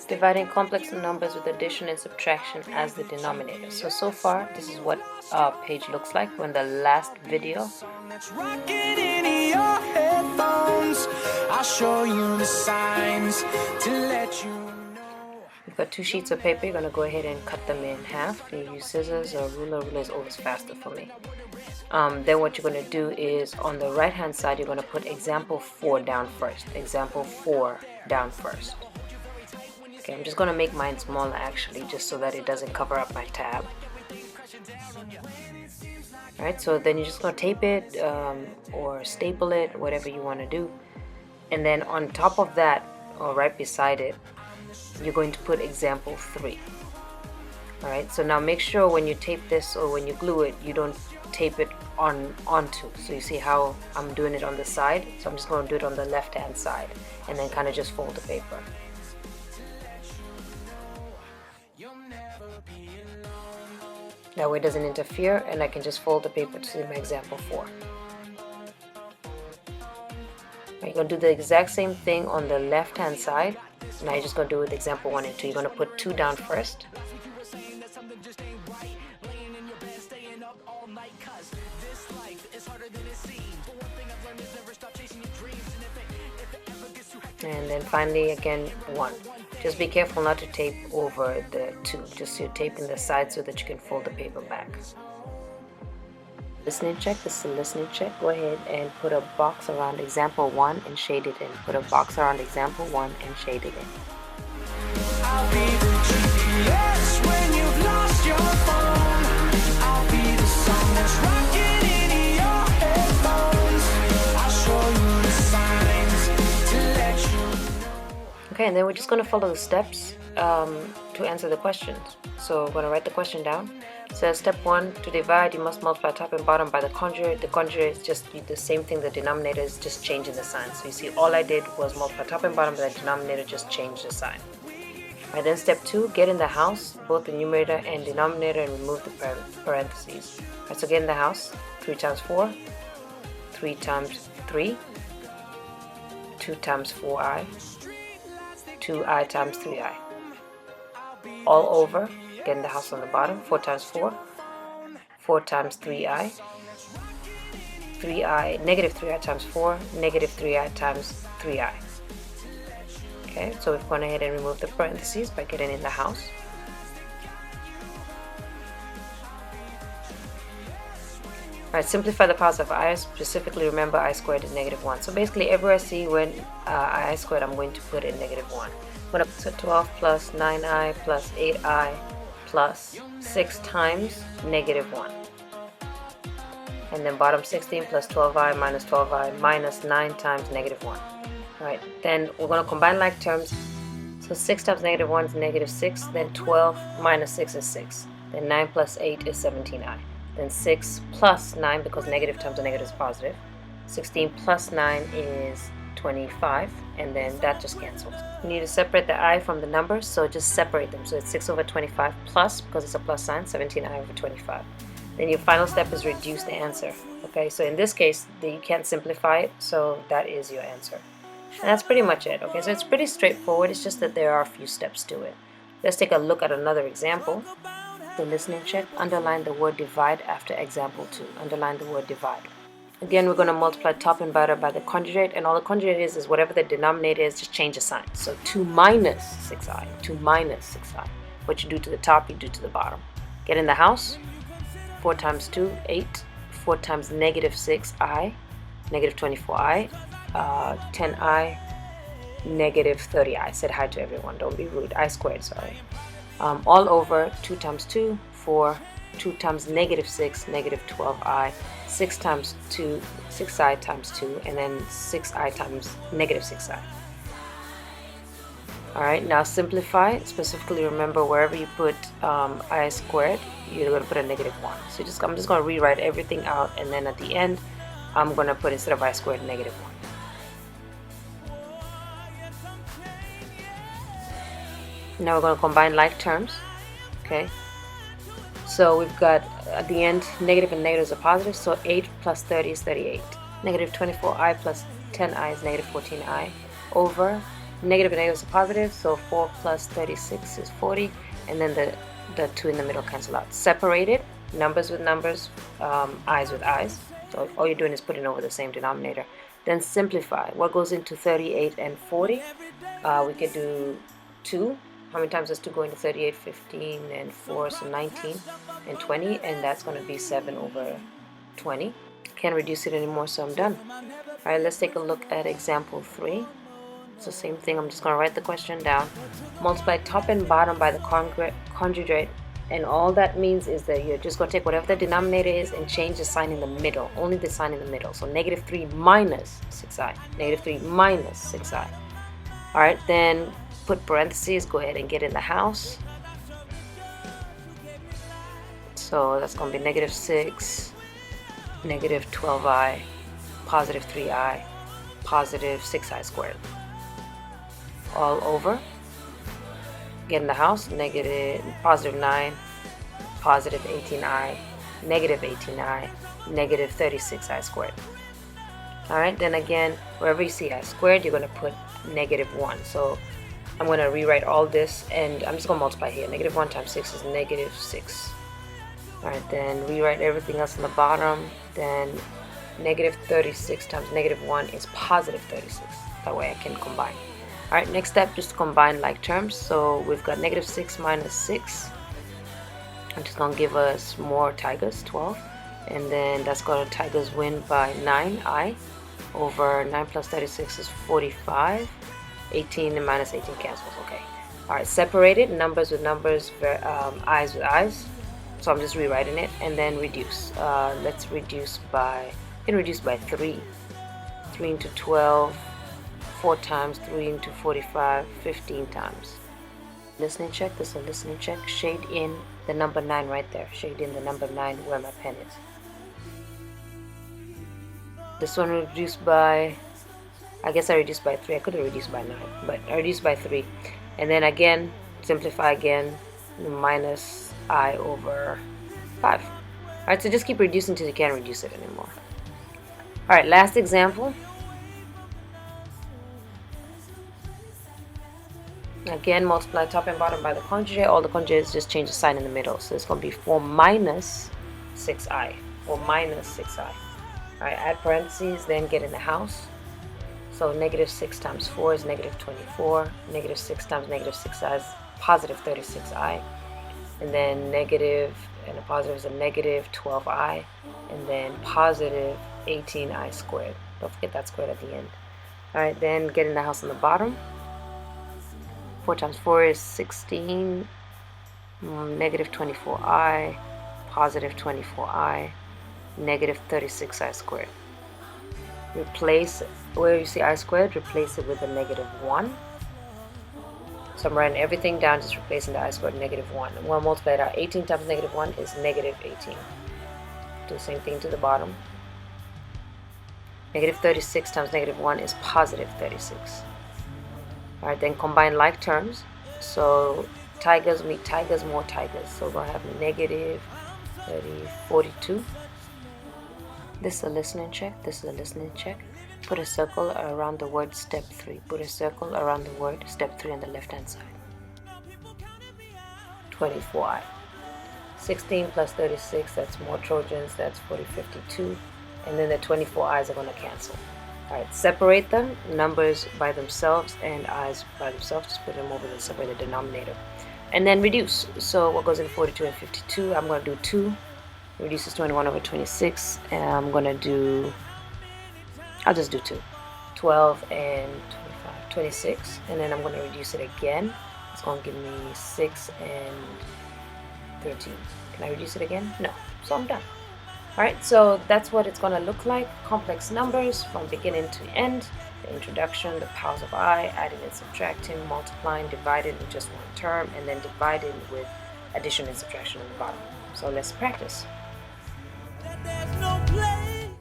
Dividing complex numbers with addition and subtraction as the denominator. So far, this is what our page looks like when the last video. I'll show you the signs to let you know. You've got 2 sheets of paper. You're going to go ahead and cut them in half. You use scissors or ruler. Ruler is always faster for me. Then what you're going to do is on the right hand side, you're going to put example 4 down first. Example 4 down first. Okay, I'm just going to make mine smaller actually, just so that it doesn't cover up my tab. Alright, so then you're just going to tape it or staple it, whatever you want to do. And then on top of that, or right beside it, you're going to put example 3. Alright, so now make sure when you tape this or when you glue it, you don't tape it onto. So you see how I'm doing it on the side? So I'm just going to do it on the left hand side and then kind of just fold the paper. That way it doesn't interfere and I can just fold the paper to see my example 4. You're going to do the exact same thing on the left hand side. Now you're just going to do with example 1 and 2. You're going to put 2 down first. And then finally again 1. Just be careful not to tape over the 2. Just you're taping the side so that you can fold the paper back. Listening check. This is a listening check. Go ahead and put a box around example 1 and shade it in. Put a box around example 1 and shade it in. I'll be the GPS when you've lost your phone. I'll be the song that's rocking in your headphones. I'll show you the signs to let you know. Okay, and then we're just going to follow the steps to answer the questions. So we're going to write the question down. So step 1, to divide, you must multiply top and bottom by the conjugate. The conjugate is just the same thing. The denominator is just changing the sign. So you see, all I did was multiply top and bottom by the denominator, just change the sign. Alright, then step 2, get in the house, both the numerator and denominator, and remove the parentheses. Alright, so get in the house, 3 times 4, 3 times 3, 2 times 4i, 2i times 3i. All over, get in the house on the bottom, 4 times 4, 4 times 3i, 3i, negative 3i times 4, negative 3i times 3i. Okay, so we've gone ahead and removed the parentheses by getting in the house. Alright, simplify the powers of I. Specifically, remember I squared is negative 1. So basically, everywhere I see when I squared, I'm going to put in negative 1. I'm going to put 12 plus 9i plus 8i plus 6 times negative 1. And then bottom 16 plus 12i minus 12i minus 9 times negative 1. Alright, then we're going to combine like terms. So 6 times negative 1 is negative 6. Then 12 minus 6 is 6. Then 9 plus 8 is 17i. Then 6 plus 9, because negative times a negative is positive. 16 plus 9 is 25. And then that just cancels. You need to separate the I from the numbers, so just separate them. So it's 6 over 25 plus, because it's a plus sign, 17i over 25. Then your final step is reduce the answer. Okay, so in this case, you can't simplify it, so that is your answer. And that's pretty much it. Okay, so it's pretty straightforward. It's just that there are a few steps to it. Let's take a look at another example. The listening check. Underline the word divide after example 2. Underline the word divide. Again, we're going to multiply top and bottom by the conjugate, and all the conjugate is whatever the denominator is, just change the sign. So 2 minus 6i, 2 minus 6i. What you do to the top, you do to the bottom. Get in the house. 4 times 2, 8. 4 times negative 6i, negative 24i. 10i, negative 30i. I said hi to everyone, don't be rude. I squared, sorry. All over 2 times 2, 4, 2 times negative 6, negative 12i, 6 times 2, 6i times 2, and then 6i times negative 6i. Alright, now simplify. Specifically remember wherever you put I squared, you're going to put a negative 1. So I'm just going to rewrite everything out, and then at the end, I'm going to put, instead of I squared, negative 1. Now we're going to combine like terms. Okay, so we've got at the end negative and negatives are positive, so 8 plus 30 is 38. Negative 24i plus 10i is negative 14i over Negative and negative is a positive, so 4 plus 36 is 40, and then the 2 in the middle cancel out. Separated, numbers with numbers, i's with i's. So all you're doing is putting over the same denominator. Then simplify. What goes into 38 and 40? We could do 2. How many times does 2 go into 38? 15 and 4, so 19 and 20, and that's going to be 7 over 20. Can't reduce it anymore, so I'm done. Alright, let's take a look at example 3. It's the same thing. I'm just going to write the question down. Multiply top and bottom by the conjugate, and all that means is that you're just going to take whatever the denominator is and change the sign in the middle, only the sign in the middle. So negative 3 minus 6i, negative 3 minus 6i. Alright, then put parentheses, go ahead and get in the house. So that's going to be negative 6, negative 12i, positive 3i, positive 6i squared. All over. Get in the house, positive 9, positive 18i, negative 18i, negative 36i squared. Alright, then again, wherever you see I squared, you're going to put negative 1. So I'm going to rewrite all this, and I'm just going to multiply here. Negative 1 times 6 is negative 6. Alright, then rewrite everything else in the bottom. Then negative 36 times negative 1 is positive 36. That way I can combine. Alright, next step, just combine like terms. So we've got negative 6 minus 6. I'm just going to give us more tigers, 12. And then that's going to tigers win by 9i. Over 9 plus 36 is 45. 18 and minus 18 cancels. Okay. Alright, separated, numbers with numbers, i's with i's. So I'm just rewriting it. And then reduce. Let's reduce by, you can reduce by 3. 3 into 12. 4 times 3 into 45, 15 times. Listening check, this is a listening check. Shade in the number 9 right there. Shade in the number 9 where my pen is. This one reduced by, I guess I reduced by 3. I could have reduced by 9, but I reduced by 3. And then again, simplify again, minus I over 5. Alright, so just keep reducing until you can't reduce it anymore. Alright, last example. Again, multiply top and bottom by the conjugate. All the conjugates just change the sign in the middle. So it's going to be 4 minus 6i. 4 minus 6i. Alright, add parentheses, then get in the house. So negative 6 times 4 is negative 24. Negative 6 times negative 6i is positive 36i. And then negative, and a positive is a negative 12i. And then positive 18i squared. Don't forget that squared at the end. Alright, then get in the house on the bottom. 4 times 4 is 16, negative 24i, positive 24i, negative 36i squared. Replace, where you see I squared, replace it with a negative 1. So I'm writing everything down, just replacing the I squared negative 1. And we'll multiply it out. 18 times negative 1 is negative 18. Do the same thing to the bottom. Negative 36 times negative 1 is positive 36. Alright, then combine like terms. So tigers meet tigers, more tigers. So we're going to have negative 42. This is a listening check. This is a listening check. Put a circle around the word step 3. Put a circle around the word step 3 on the left hand side. 24i. 16 plus 36, that's more Trojans, that's 40, 52. And then the 24 i's are going to cancel. Alright, separate them, numbers by themselves and i's by themselves. Just put them over and separate the denominator. And then reduce. So what goes in 42 and 52? I'm going to do 2. Reduces 21 over 26. And I'm going to do, I'll just do 2. 12 and 25, 26. And then I'm going to reduce it again. It's going to give me 6 and 13. Can I reduce it again? No. So I'm done. Alright, so that's what it's going to look like. Complex numbers from beginning to end. The introduction, the powers of I, adding and subtracting, multiplying, dividing with just one term, and then dividing with addition and subtraction on the bottom. So let's practice.